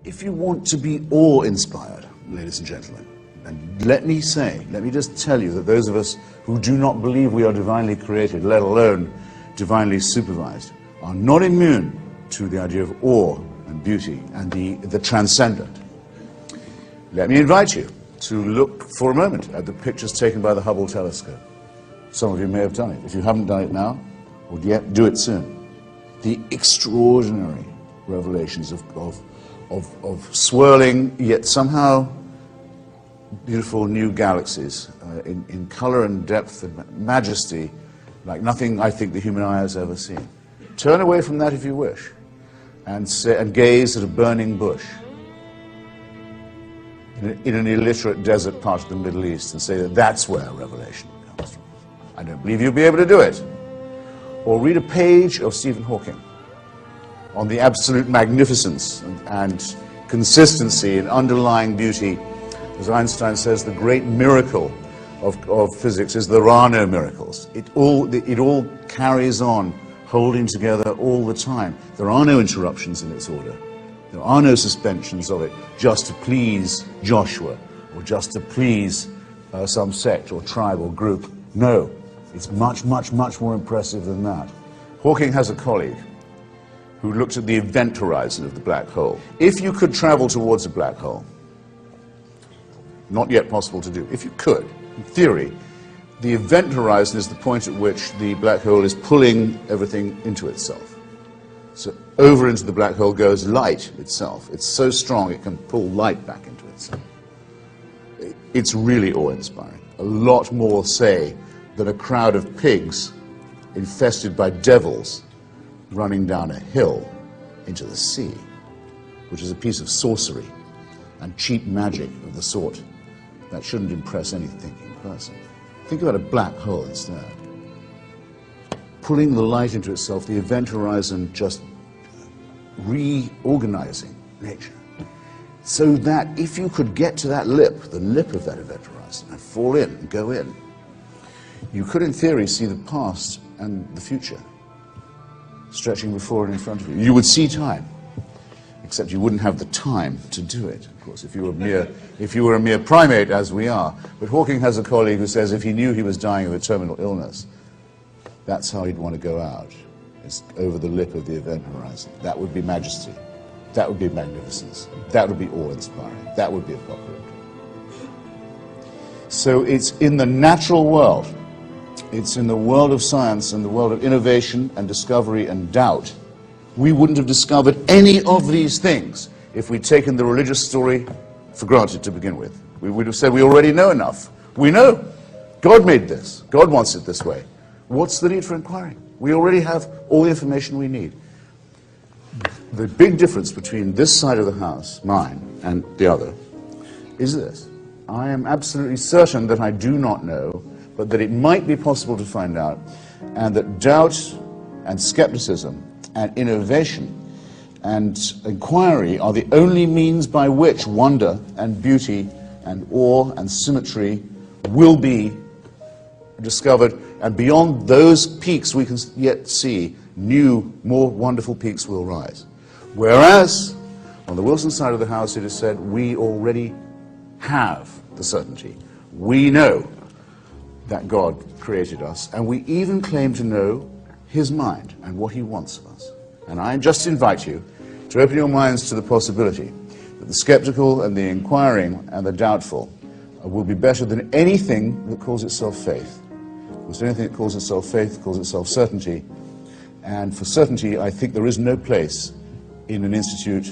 If you want to be awe-inspired, ladies and gentlemen, and let me just tell you that those of us who do not believe we are divinely created, let alone divinely supervised, are not immune to the idea of awe and beauty and the transcendent. Let me invite you to look for a moment at the pictures taken by the Hubble telescope. Some of you may have done it. If you haven't done it now, or yet, do it soon. The extraordinary revelations of swirling, yet somehow beautiful new galaxies in color and depth and majesty like nothing I think the human eye has ever seen. Turn away from that if you wish and gaze at a burning bush in an illiterate desert part of the Middle East and say that that's where revelation comes from. I don't believe you'll be able to do it. Or read a page of Stephen Hawking on the absolute magnificence and consistency and underlying beauty. As Einstein says, the great miracle of physics is there are no miracles. It all carries on, holding together all the time. There are no interruptions in its order. There are no suspensions of it just to please Joshua or just to please some sect or tribe or group. No, it's much, much, much more impressive than that. Hawking has a colleague who looked at the event horizon of the black hole. If you could travel towards a black hole, not yet possible to do, if you could, in theory, the event horizon is the point at which the black hole is pulling everything into itself. So over into the black hole goes light itself. It's so strong it can pull light back into itself. It's really awe-inspiring. A lot more, say, than a crowd of pigs infested by devils running down a hill into the sea, which is a piece of sorcery and cheap magic of the sort that shouldn't impress any thinking person. Think about a black hole instead. Pulling the light into itself, the event horizon just reorganizing nature. So that if you could get to that lip, the lip of that event horizon, and fall in and go in, you could in theory see the past and the future stretching before and in front of you. You would see time, except you wouldn't have the time to do it, of course, if you were a mere primate, as we are. But Hawking has a colleague who says if he knew he was dying of a terminal illness, that's how he'd want to go out, is over the lip of the event horizon. That would be majesty. That would be magnificence. That would be awe-inspiring. That would be apocalyptic. So it's in the natural world, it's in the world of science and the world of innovation and discovery and doubt. We wouldn't have discovered any of these things if we'd taken the religious story for granted to begin with. We would have said we already know enough. We know. God made this. God wants it this way. What's the need for inquiring? We already have all the information we need. The big difference between this side of the house, mine, and the other, is this. I am absolutely certain that I do not know, but that it might be possible to find out, and that doubt and skepticism and innovation and inquiry are the only means by which wonder and beauty and awe and symmetry will be discovered, and beyond those peaks we can yet see, new, more wonderful peaks will rise. Whereas, on the Wilson side of the house, it is said, we already have the certainty. We know that God created us, and we even claim to know his mind and what he wants of us. And I just invite you to open your minds to the possibility that the skeptical and the inquiring and the doubtful will be better than anything that calls itself faith. Because anything that calls itself faith calls itself certainty. And for certainty, I think there is no place in an institute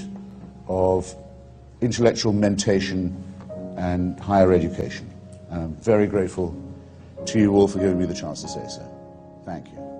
of intellectual mentation and higher education. And I'm very grateful to you all for giving me the chance to say so. Thank you.